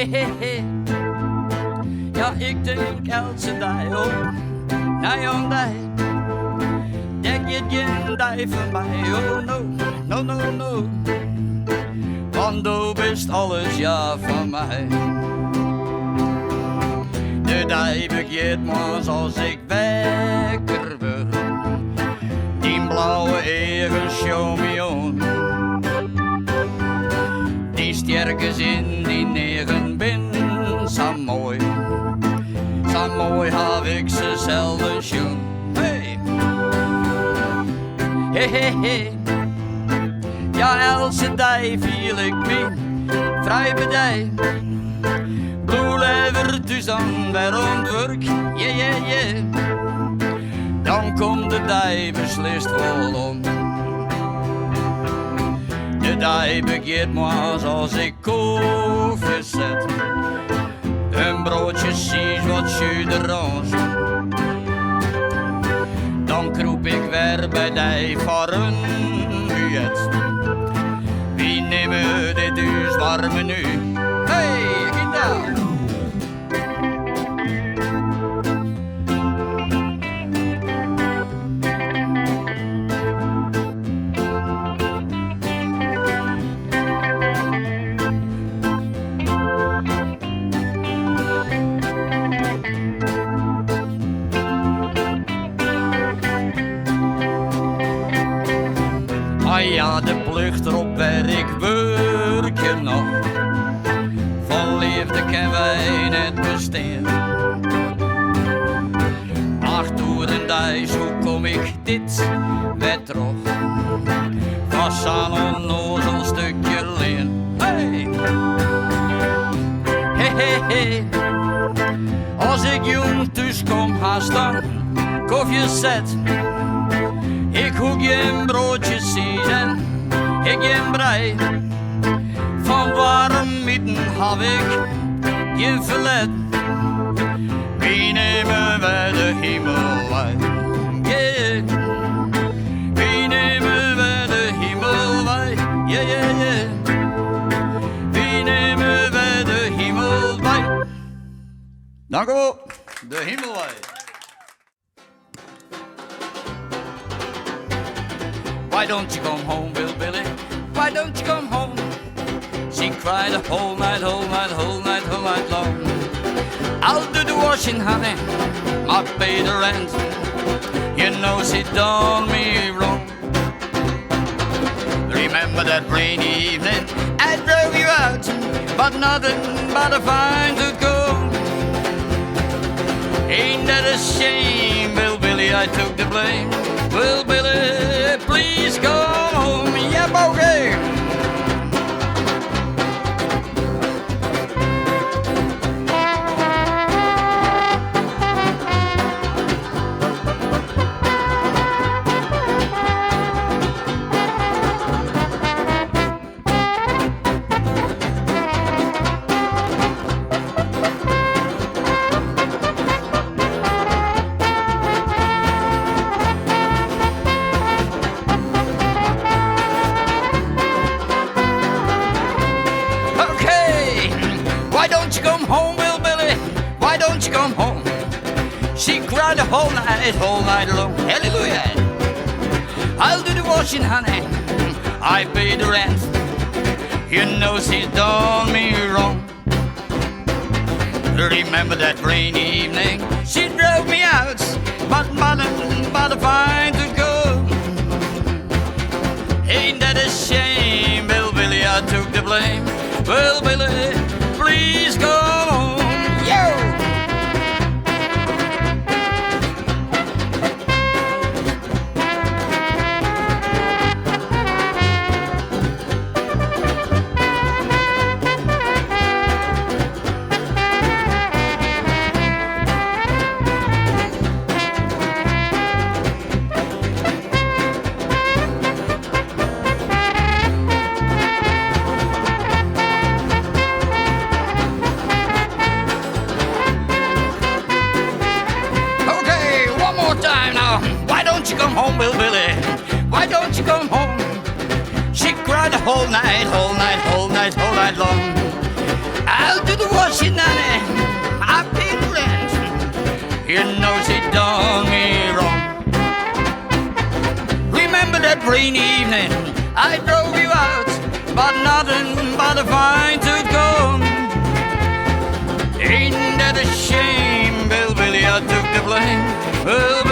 Hey, hey, hey. Ja, ik denk elke dag op, naar jouw dag. Denk je geen dag van mij, oh no, no, no, no. Want du bist alles ja van mij. De dag begint maar als ik wekker word. Die blauwe eigen show me on. Die sterkes in die negen bin, zo mooi heb ik ze zelden schon. Hey, hey, hey, hey. Ja, elke dag viel ik me vrij bij die. Doe lever dus aan bij rondwerk, yeah, yeah, yeah. Dan komt de dag beslist wel om. De dag begint maar als ik koffie zet. Een broodje zie wat je erange. Dan kroep ik weer bij die voor een buet. Wie nemen dit dus warme nu? Hey, gitaar! Ah ja, de plucht erop werk werk je nog. Van liefde kan wij net bestaan. 8 uur en duis, hoe kom ik dit weer terug? Van zo'n onnozel stukje leen. Hey! Hey, hey, hey. Als ik jong thuis kom, haast dan koffie zet. Ik hoek je een broodje en ik geen brei. Van warm midden heb ik geen verlet. Wie nemen wij de hemel uit? Yeah. Wie nemen wij de hemel uit? Yeah, yeah, yeah. Wie nemen wij de hemel uit? Dank u wel. De hemel uit. Why don't you come home, Bill Billy? Why don't you come home? She cried the whole night, whole night, whole night, whole night long. I'll do the washing, honey, I'll pay the rent. You know she done me wrong. Remember that rainy evening, I drove you out, but nothing but a fine to go. Ain't that a shame, Bill Billy, I took the blame. Bill Billy, please come home, yeah, okay. The whole night long, hallelujah. I'll do the washing, honey, I pay the rent. You know she's done me wrong. Remember that rainy evening, she drove me out, but a fine to go. Ain't that a shame, Bill Billy, I took the blame. Well, Billy, please come home, yo! Home, Bill Billy, why don't you come home? She cried the whole night, whole night, whole night, whole night long. I'll do the washing, Nanny. I paid rent. You know she done me wrong. Remember that rainy evening I drove you out, but nothing but a fine tooth comb. Ain't that a shame, Bill Billy, I took the blame. Well,